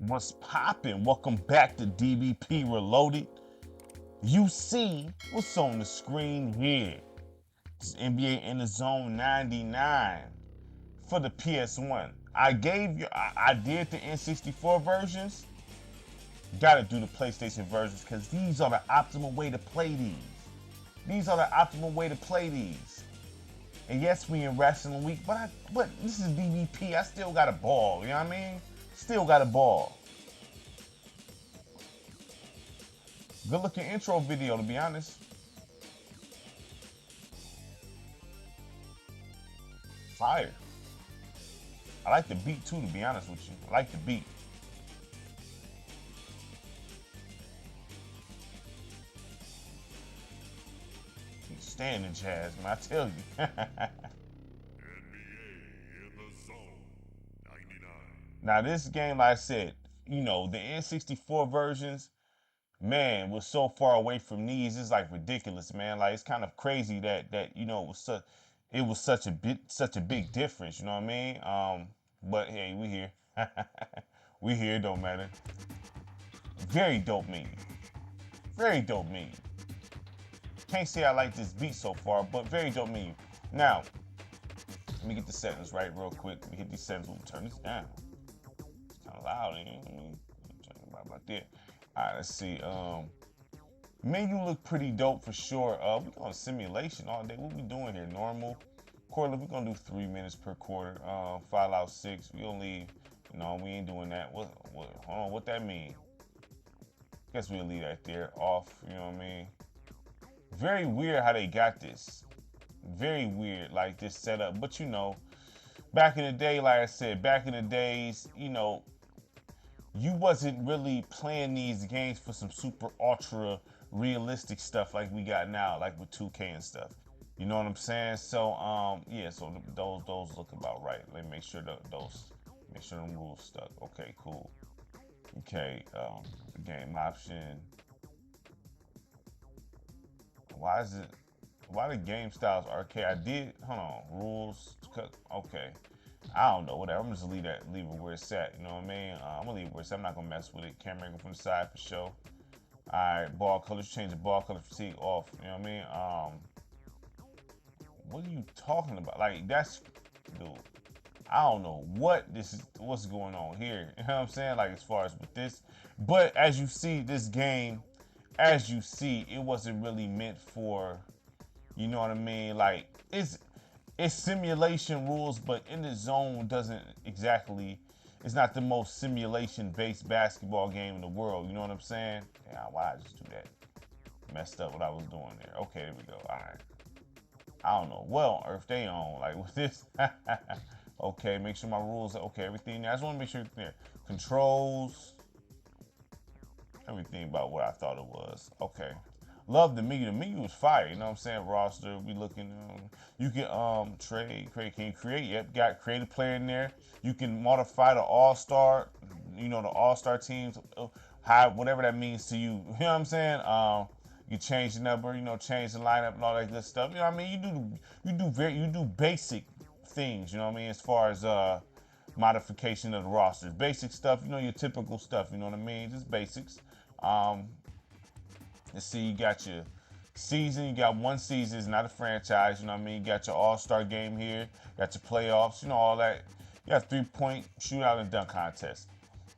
What's poppin'? Welcome back to DBP Reloaded. You see what's on the screen here. This NBA in the Zone 99 for the PS1. I did the N64 versions. Gotta do the PlayStation versions because these are the optimal way to play these. These are the optimal way to play these. And yes, we in Wrestling Week, but this is DBP. I still got a ball. You know what I mean? Still got a ball. Good looking intro video, to be honest. Fire. I like the beat too, to be honest with you. I like the beat. Standing jazz, man, I tell you. NBA in the Zone 99. Now this game, like I said, you know, the N64 versions, man, was so far away from these. It's like ridiculous, man. Like it's kind of crazy that you know it was such a big difference. You know what I mean? But hey, we here. We here. It don't matter. Very dope meme. Very dope meme. Can't say I like this beat so far, but very dope meme. Now, let me get the settings right real quick. Let me hit these settings. We'll turn this down. It's kind of loud in here. Let me turn it about there. All right, let's see. Menu look pretty dope for sure. We going simulation all day. What we doing here? Normal. Quarterly, we're gonna do 3 minutes per quarter. File out 6. We gonna leave. No, we ain't doing that. Hold on, what that mean? Guess we'll leave that there off. You know what I mean? Very weird how they got this. Very weird, like this setup. But you know, back in the day, like I said, back in the days, you know, you wasn't really playing these games for some super ultra realistic stuff like we got now, like with 2K and stuff. You know what I'm saying? So yeah, so those look about right. Let me make sure make sure them rules stuck. Okay, cool. Okay, game option. Why the game styles arcade? Hold on, rules, okay. I don't know, whatever, I'm just leave it where it's at, you know what I mean? I'm gonna leave it where it's at, I'm not gonna mess with it. Camera angle from the side for sure. All right, ball colors, change the ball color fatigue off, you know what I mean? What are you talking about? Like, dude, I don't know what's going on here, you know what I'm saying? Like, as far as with this, but as you see, this game, it wasn't really meant for, you know what I mean? Like it's simulation rules, but in the zone doesn't exactly. It's not the most simulation-based basketball game in the world. You know what I'm saying? Yeah, why I just do that? Messed up what I was doing there. Okay, there we go. All right. I don't know what on earth they on like with this. Okay, make sure my rules are okay. Everything. I just want to make sure everything there. Controls. Everything about what I thought it was. Okay. Love the menu. The menu was fire. You know what I'm saying? Roster. We looking. You can create. Can you create? Yep. Got create a player in there. You can modify the all-star. You know, the all-star teams. Whatever that means to you. You know what I'm saying? You change the number. You know, change the lineup and all that good stuff. You know what I mean? You do basic things. You know what I mean? As far as modification of the rosters, basic stuff. You know, your typical stuff. You know what I mean? Just basics. Let's see, you got your season. You got one season. It's not a franchise. You know what I mean? You got your all-star game here. You got your playoffs. You know, all that. You got 3-point shootout and dunk contest.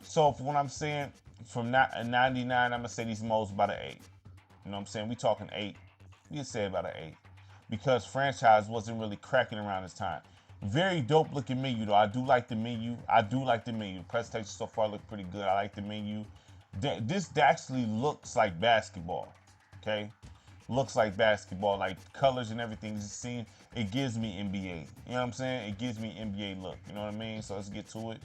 So for what I'm saying, from 99, I'm going to say these modes about an 8. You know what I'm saying? We talking 8. We can say about an 8. Because franchise wasn't really cracking around this time. Very dope looking menu though. I do like the menu. Presentation so far look pretty good. I like the menu. This actually looks like basketball. Okay, looks like basketball, like colors and everything. It gives me NBA. You know what I'm saying? It gives me NBA look. You know what I mean? So let's get to it.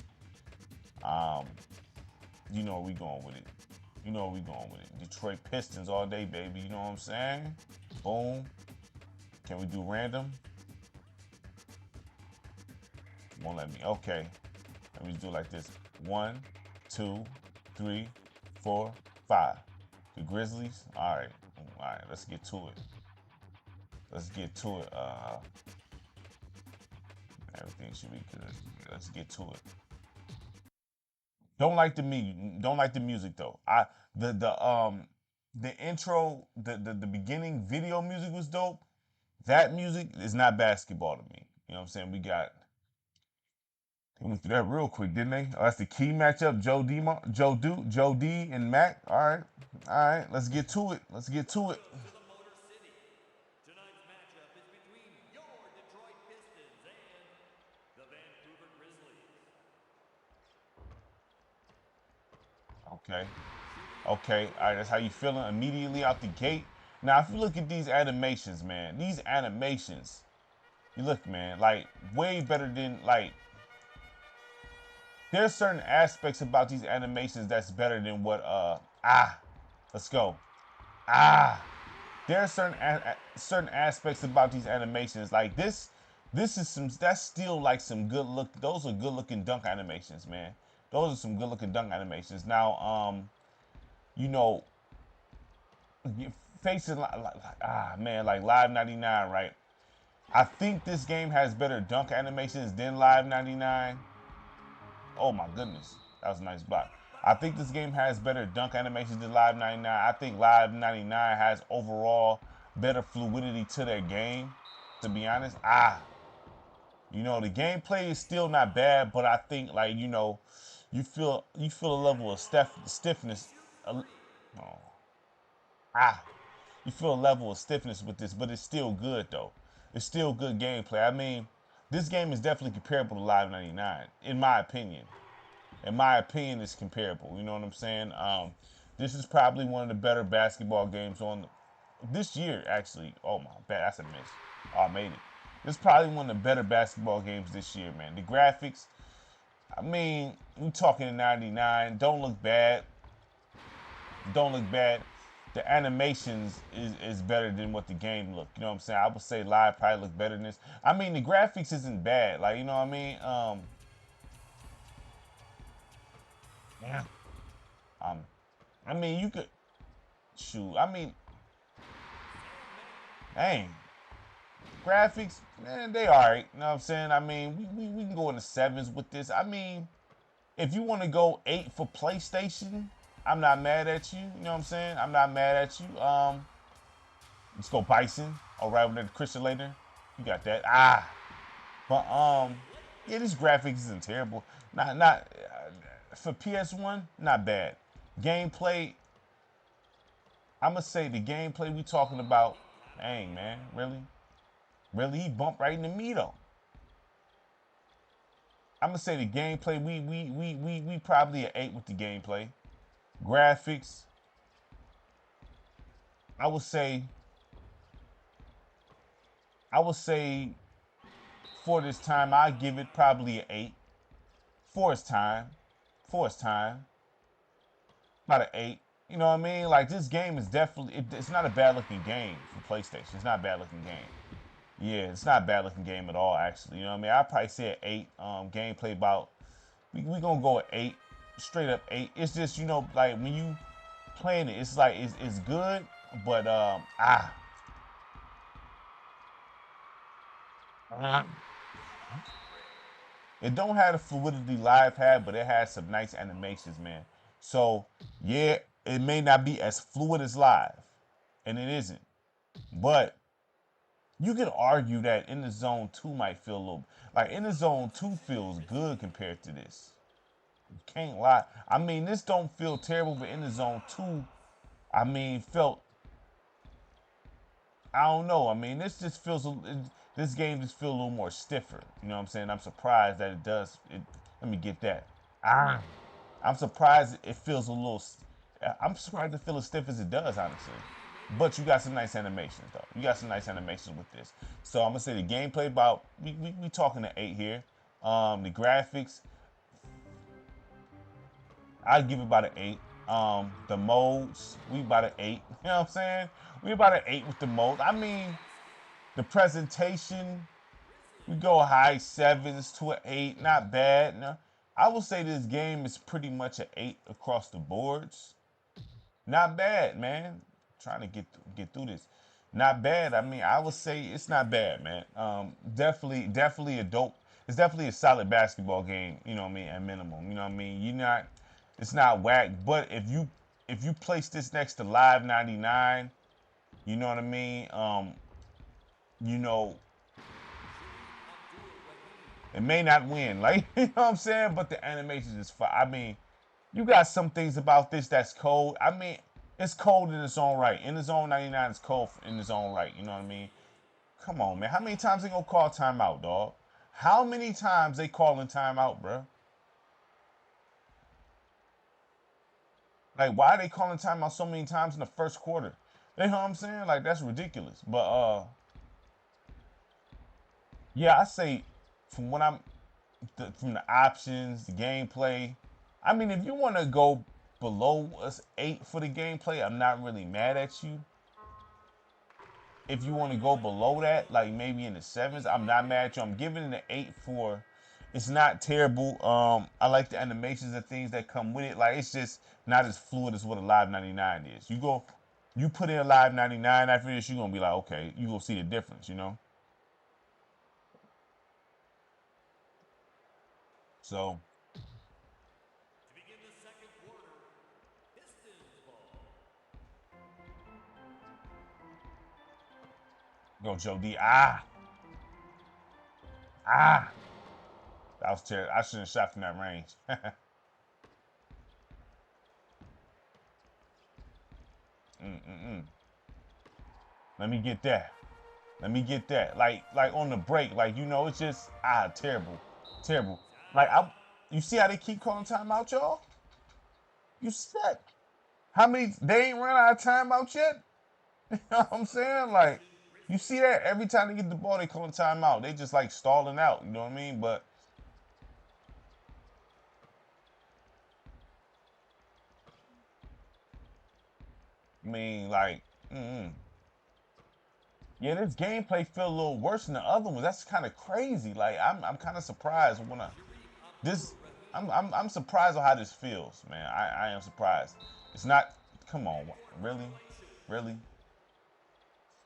You know where we going with it. Detroit Pistons all day, baby. You know what I'm saying? Boom. Can we do random? Won't let me. Okay. Let me do it like this. 1, 2, 3, 4, 5. The Grizzlies. All right. Let's get to it. Everything should be good. Let's get to it. Don't like the music though. The intro, the beginning video music was dope. That music is not basketball to me. You know what I'm saying? They went through that real quick, didn't they? Oh, that's the key matchup. Joe D, and Mac. All right. Let's get to it. Let's get to it. Welcome to the Motor City. Tonight's matchup is between your Detroit Pistons and the Vancouver Grizzlies. Okay. Okay. All right. That's how you feeling immediately out the gate. Now, if you look at these animations, man, you look, man, like way better than like. There's certain aspects about these animations that's better than what let's go. Ah, there are certain aspects about these animations like this. This is some that's still like some good look. Those are good looking dunk animations, man. Those are some good looking dunk animations. Now, you know, facing man, like Live 99, right? I think this game has better dunk animations than Live 99. Oh my goodness, that was a nice block. I think this game has better dunk animations than Live 99. I think Live 99 has overall better fluidity to their game. To be honest, the gameplay is still not bad, but I think like you feel a level of stiffness. Oh, ah, you feel a level of stiffness with this, but it's still good though. It's still good gameplay. I mean, this game is definitely comparable to Live 99, in my opinion. In my opinion, it's comparable. You know what I'm saying? This is probably one of the better basketball games on this year, actually. Oh my bad, that's a miss. Oh, I made it. This is probably one of the better basketball games this year, man. The graphics, I mean, we talking 99. Don't look bad. Don't look bad. The animations is better than what the game looked. You know what I'm saying? I would say live probably look better than this. I mean, the graphics isn't bad. Like, you know what I mean? Yeah. Um, I mean, you could shoot. I mean, dang, graphics, man, they all right. You know what I'm saying? I mean, we can go in the sevens with this. I mean, if you want to go 8 for PlayStation, I'm not mad at you. You know what I'm saying? I'm not mad at you. Let's go Bison. All right, with the Christian later. You got that. But yeah, this graphics isn't terrible. Not for PS1, not bad. Gameplay, I'm gonna say the gameplay we talking about. Dang man, really, he bumped right into me though. I'm gonna say the gameplay. We probably an 8 with the gameplay. Graphics, I would say I would say for this time I give it probably an 8. For its time, for its time, about an 8. You know what I mean? Like this game is definitely it's not a bad looking game for PlayStation. It's not a bad looking game. Yeah, it's not a bad looking game at all, actually. You know what I mean? I'd probably say an 8. Gameplay about, we going to go at 8. Straight up 8. It's just, like when you playing it, it's like, it's good, but, it don't have the fluidity live had, but it has some nice animations, man. So, yeah, it may not be as fluid as live, and it isn't. But you could argue that In the Zone 2 might feel a little like In the Zone 2 feels good compared to this. Can't lie. I mean, this don't feel terrible, but In the Zone 2, I mean, felt I don't know. I mean, this game just feels a little more stiffer. You know what I'm saying? I'm surprised that it does. Let me get that. Ah. I'm surprised it feels a little. I'm surprised it feels as stiff as it does, honestly. But you got some nice animations though. You got some nice animations with this. So I'm gonna say the gameplay about we talking to 8 here. The graphics, I give it about an 8. The modes, we about an 8. You know what I'm saying? We about an 8 with the modes. I mean, the presentation, we go high sevens to an 8. Not bad. No, I will say this game is pretty much an 8 across the boards. Not bad, man. Trying to get through this. Not bad. I mean, I would say it's not bad, man. Definitely a dope. It's definitely a solid basketball game. You know what I mean? At minimum, you know what I mean. You're not. It's not whack. But if you place this next to Live 99, you know what I mean? You know, it may not win, like you know what I'm saying, but the animation is fine. I mean, you got some things about this that's cold. I mean, it's cold in its own right. In its own 99, it's cold in its own right. You know what I mean? Come on, man. How many times they gonna call timeout, dog? How many times they calling timeout, bro? Like, why are they calling timeout so many times in the first quarter? You know what I'm saying? Like, that's ridiculous. But yeah, I say from what from the options, the gameplay. I mean, if you want to go below us 8 for the gameplay, I'm not really mad at you. If you want to go below that, like maybe in the 7s, I'm not mad at you. I'm giving it an 8 for. It's not terrible. I like the animations and things that come with it. Like it's just not as fluid as what a Live 99 is. You put in a Live 99 after this, you're gonna be like, okay, you gonna see the difference, you know. So To begin the second quarter, Pistons ball. go Joe D. Ah, that was terrible. I shouldn't have shot from that range. Let me get that. Let me get that. Like on the break, like you know, it's just terrible, terrible. Like you see how they keep calling timeout, y'all? You see that? How many? They ain't run out of timeout yet. You know what I'm saying? Like you see that every time they get the ball, they calling timeout. They just like stalling out. You know what I mean? But I mean, like, yeah, this gameplay feel a little worse than the other ones. That's kind of crazy. Like I'm kind of surprised when this I'm surprised on how this feels, man. I am surprised. It's not. Come on, really, really,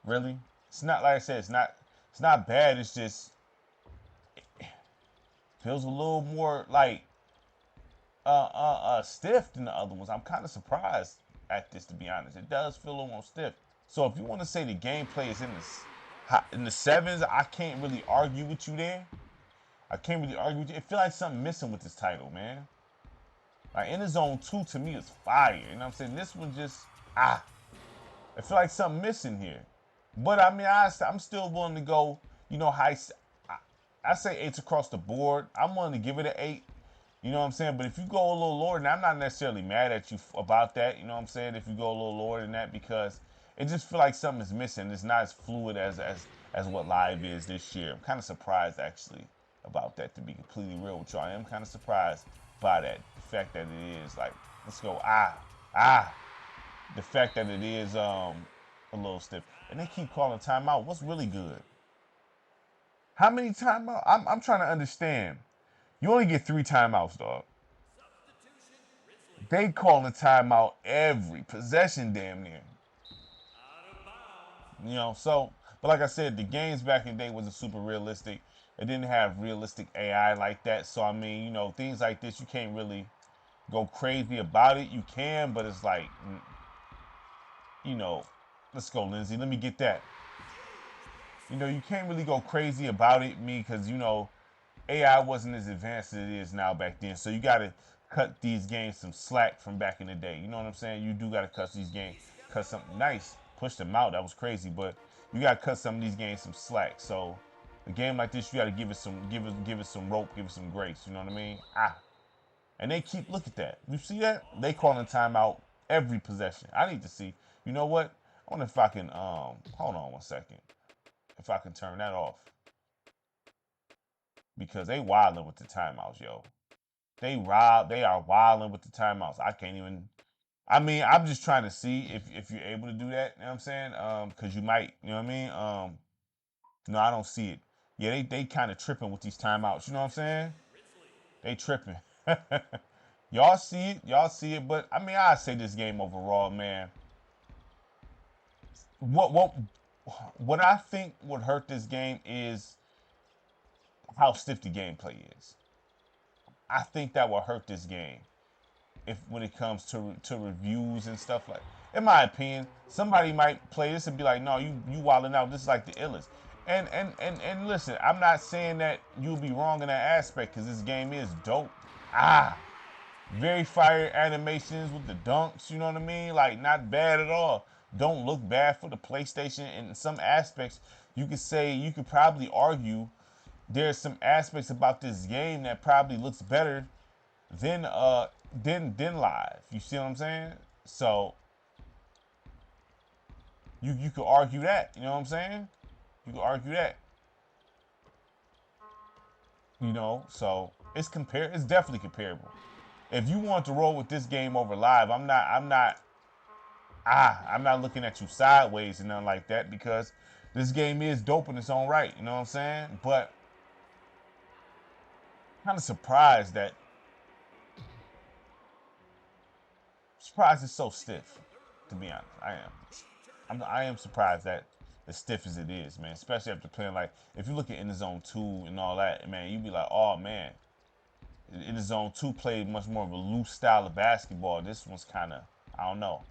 really. It's not like I said. It's not bad. It's just it feels a little more like stiff than the other ones. I'm kind of surprised at this, to be honest. It does feel a little more stiff. So if you want to say the gameplay is in the 7s, I can't really argue with you there. I can't really argue with you. It feel like something missing with this title, man. Like in the zone 2 to me is fire. You know what I'm saying? This one just I feel like something missing here. But I mean, I'm still willing to go. You know, high. I say 8s across the board. I'm willing to give it an 8. You know what I'm saying? But if you go a little lower, and I'm not necessarily mad at you about that. You know what I'm saying? If you go a little lower than that, because it just feel like something is missing. It's not as fluid as what live is this year. I'm kind of surprised actually about that. To be completely real with you, I am kind of surprised by that. The fact that it is like, let's go ah. The fact that it is a little stiff, and they keep calling timeout. What's really good? How many timeout? I'm trying to understand. You only get 3 timeouts, dog. Substitution Grizzly. They call a timeout every possession, damn near. Out of bounds. You know, so but like I said, the games back in the day wasn't super realistic. It didn't have realistic AI like that. So I mean, you know, things like this you can't really go crazy about it. You can, but it's like, you know, let's go, Lindsay. Let me get that. You know, you can't really go crazy about it, me, because you know, AI wasn't as advanced as it is now back then. So you got to cut these games some slack from back in the day. You know what I'm saying? You do got to cut these games, cut something nice, push them out. That was crazy, but you got to cut some of these games some slack. So a game like this, you got to give it some rope, give it some grace. You know what I mean? And they keep look at that. You see that? They calling timeout every possession. I need to see. You know what? I wonder if I can hold on 1 second. If I can turn that off because they wilding with the timeouts, yo. They are wilding with the timeouts. I can't even. I mean, I'm just trying to see if you're able to do that. You know what I'm saying? Because you might. You know what I mean? No, I don't see it. Yeah, they kind of tripping with these timeouts. You know what I'm saying? They tripping. Y'all see it. Y'all see it. But I mean, I say this game overall, man. What what I think would hurt this game is how stiff the gameplay is. I think that will hurt this game. if when it comes to reviews and stuff like. In my opinion, somebody might play this and be like, "No, you wilding out. This is like the illest." And listen, I'm not saying that you'll be wrong in that aspect because this game is dope. Ah, very fire animations with the dunks. You know what I mean? Like not bad at all. Don't look bad for the PlayStation. In some aspects, you could say you could probably argue there's some aspects about this game that probably looks better than live. You see what I'm saying? So you could argue that. You know what I'm saying? You could argue that. You know, so it's definitely comparable. If you want to roll with this game over live, I'm not looking at you sideways and nothing like that because this game is dope in its own right. You know what I'm saying? But kind of surprised it's so stiff. To be honest, I am surprised that as stiff as it is, man. Especially after playing like if you look at In the Zone 2 and all that, man, you'd be like, oh man, In the Zone 2 played much more of a loose style of basketball. This one's kind of, I don't know.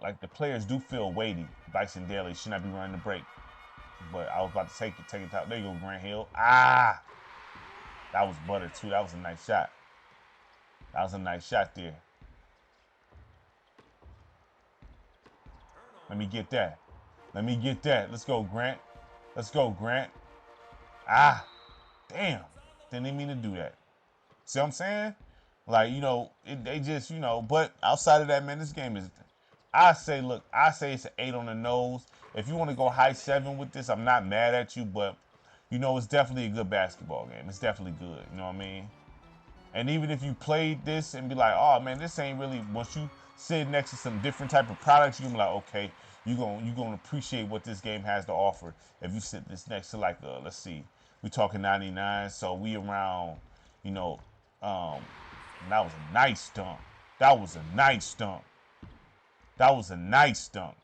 Like the players do feel weighty. Bison Daly should not be running the break. But I was about to take it out. There you go, Grant Hill. Ah! That was butter too. That was a nice shot. That was a nice shot there. Let me get that. Let me get that. Let's go, Grant. Let's go, Grant. Ah! Damn. Didn't even mean to do that. See what I'm saying? Like, you know, they just, you know, but outside of that, man, this game is I say, look, I say it's an 8 on the nose. If you want to go high 7 with this, I'm not mad at you, but you know, it's definitely a good basketball game. It's definitely good. You know what I mean? And even if you played this and be like, oh man, this ain't really. Once you sit next to some different type of products, you gonna be like, okay, you gonna appreciate what this game has to offer. If you sit this next to like, let's see, we talking 99, so we around, you know, um, that was a nice dunk. That was a nice dunk. That was a nice dunk.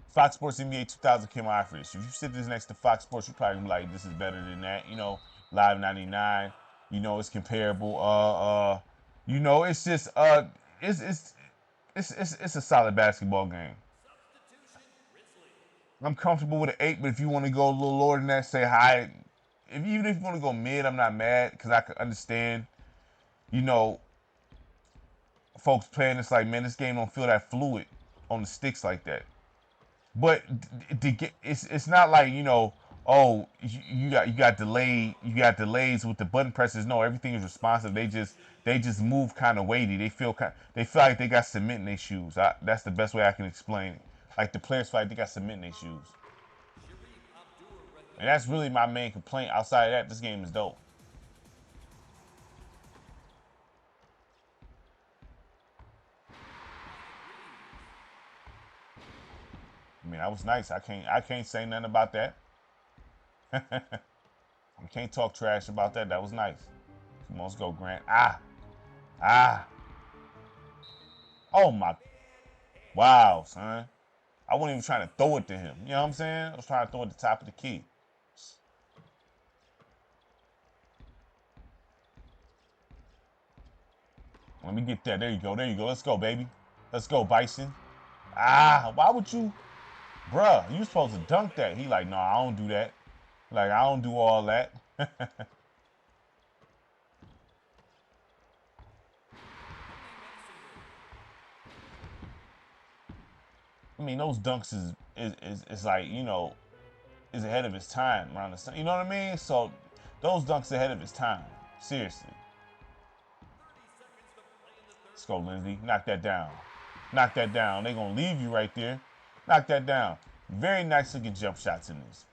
Fox Sports NBA 2000 came out for this. If you sit this next to Fox Sports, you probably be like, this is better than that. You know, Live 99. You know, it's comparable. You know, it's just it's it's it's a solid basketball game. I'm comfortable with an 8, but if you want to go a little lower than that, say high. Even if you want to go mid, I'm not mad because I can understand. You know, folks playing this like, man, this game don't feel that fluid on the sticks like that. But it's not like, you know, oh, you got delays with the button presses. No, everything is responsive. They just move kind of weighty. They feel like they got cement in their shoes. That's the best way I can explain it. Like the players feel like they got cement in their shoes, and that's really my main complaint. Outside of that, this game is dope. I mean, that was nice. I can't say nothing about that. I can't talk trash about that. That was nice. Come on, let's go, Grant. Ah. Oh my. Wow, son. I wasn't even trying to throw it to him. You know what I'm saying? I was trying to throw it at the top of the key. Let me get that. There you go. There you go. Let's go, baby. Let's go, Bison. Ah, why would you? Bruh, you supposed to dunk that. He like, no, I don't do that. Like, I don't do all that. I mean, those dunks is like, you know, is ahead of his time around the sun. You know what I mean? So those dunks ahead of his time. Seriously. Let's go, Lindsay. Knock that down. Knock that down. They're gonna leave you right there. Knock that down. Very nice looking jump shots in this.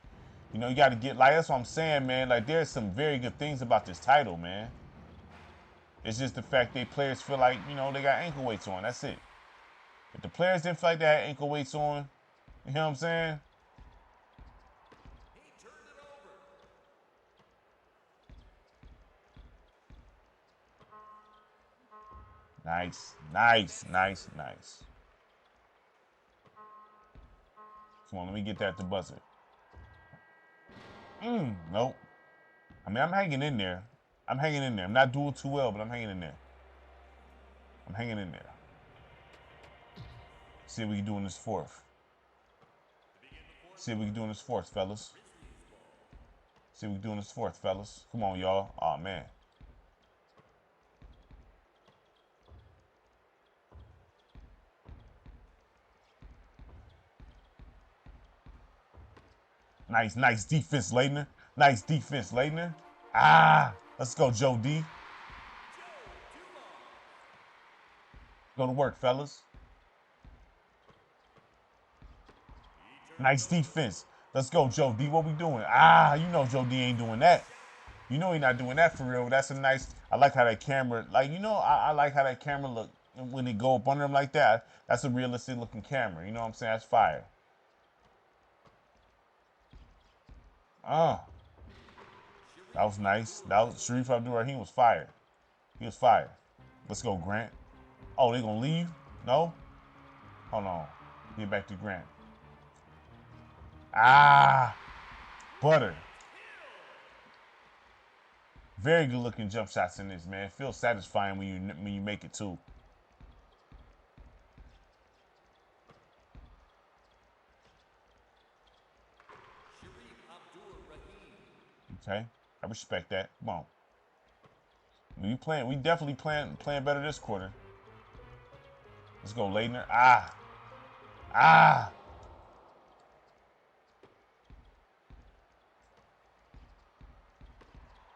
You know, you gotta get like that's what I'm saying, man. Like there's some very good things about this title, man. It's just the fact that players feel like, you know, they got ankle weights on. That's it. If the players didn't feel like they had ankle weights on, you know what I'm saying? Nice, nice, nice, nice. Come on, let me get that to buzzer. Nope. I mean, I'm hanging in there. I'm hanging in there. I'm not doing too well, but I'm hanging in there. I'm hanging in there. See what we can do in this fourth. See what we can do in this fourth, fellas. See what we can do in this fourth, fellas. Come on, y'all. Oh, man. Nice defense, Leitner. Nice defense, Leitner. Ah, let's go, Joe D. Go to work, fellas. Nice defense. Let's go, Joe D. What we doing? Ah, you know Joe D ain't doing that. You know he not doing that for real. That's a nice. I like how that camera, like I like how that camera look when they go up under him like that. That's a realistic looking camera. You know what I'm saying? That's fire. That was nice. That was Sharif Abdul-Rahim was fire. He was fire. Let's go, Grant. Oh, they gonna leave? No? Hold on. Get back to Grant. Ah, butter. Very good looking jump shots in this, man. It feels satisfying when you make it too. Okay, I respect that. Come on. We definitely playing better this quarter. Let's go, Leitner. Ah.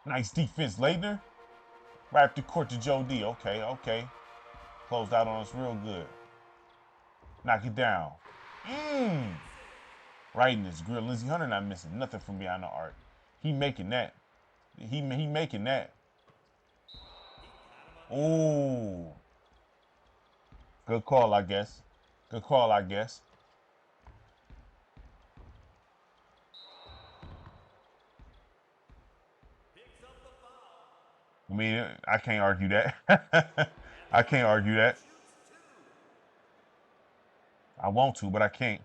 Nice defense, Leitner. Right up the court to Joe D. Okay. Closed out on us real good. Knock it down. Right in his grill. Lindsey Hunter not missing nothing from behind the arc. He making that. He making that. Ooh. Good call, I guess. Good call, I guess. I mean, I can't argue that. I can't argue that. I want to, but I can't.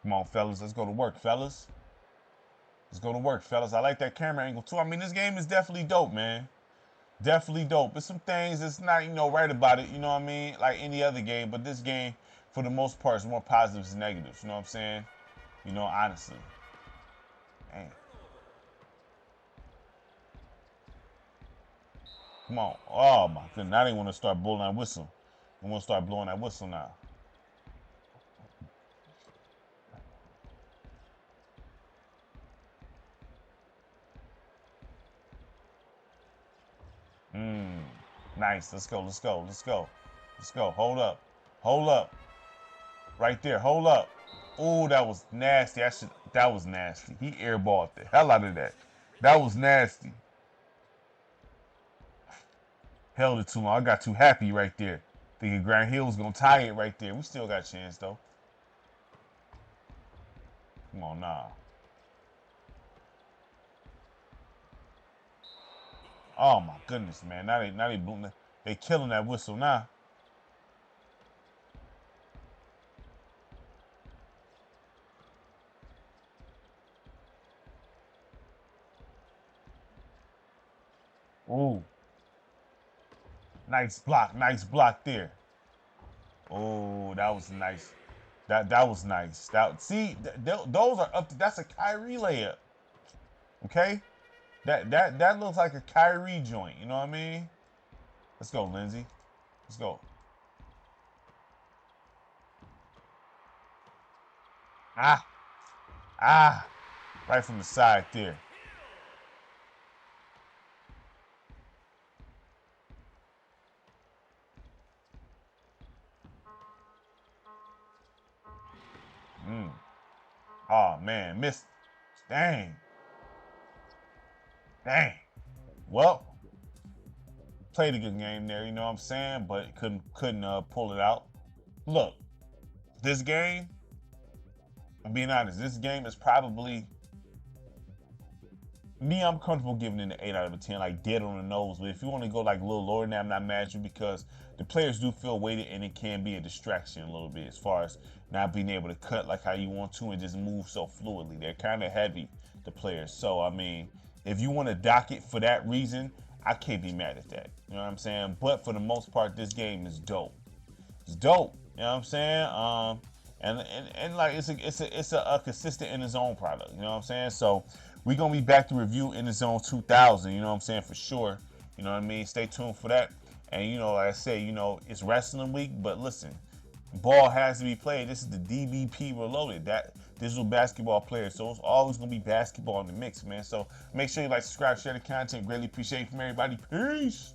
Come on, fellas. Let's go to work, fellas. Let's go to work, fellas. I like that camera angle, too. I mean, this game is definitely dope, man. Definitely dope. But some things that's not, right about it, you know what I mean? Like any other game. But this game, for the most part, is more positives than negatives. You know what I'm saying? Honestly. Dang. Come on. Oh, my goodness. Now they want to start blowing that whistle. They want to start blowing that whistle now. Nice. Let's go. Hold up. Right there. Hold up. Oh, that was nasty. That was nasty. He airballed the hell out of that. That was nasty. Held it too long. I got too happy right there. Thinking Grant Hill was going to tie it right there. We still got a chance, though. Come on, nah. Oh, my goodness, man. Now they killing that whistle now. Ooh. Nice block there. Oh, that was nice. That was nice. Those are up to, that's a Kyrie layup. Okay? That looks like a Kyrie joint, you know what I mean? Let's go, Lindsey. Let's go. Right from the side there. Oh man, missed. Dang. Well, played a good game there, you know what I'm saying, but couldn't pull it out. Look, this game, I'm being honest, this game is probably Me, I'm comfortable giving it an 8 out of a 10, like dead on the nose. But if you want to go like a little lower than that, I'm not mad at you, because the players do feel weighted and it can be a distraction a little bit as far as not being able to cut like how you want to and just move so fluidly. They're kind of heavy, the players. So, I mean, if you want to dock it for that reason, I can't be mad at that. You know what I'm saying? But for the most part, this game is dope. It's dope. You know what I'm saying? And like it's a consistent in the zone product. You know what I'm saying? So we're gonna be back to review in the zone 2000. You know what I'm saying, for sure. You know what I mean? Stay tuned for that. And you know, like I say, you know, it's wrestling week, but listen, ball has to be played. This is the DBP Reloaded, that digital basketball player. So it's always gonna be basketball in the mix, man. So make sure you like, subscribe, share the content. Greatly appreciate it from everybody. Peace.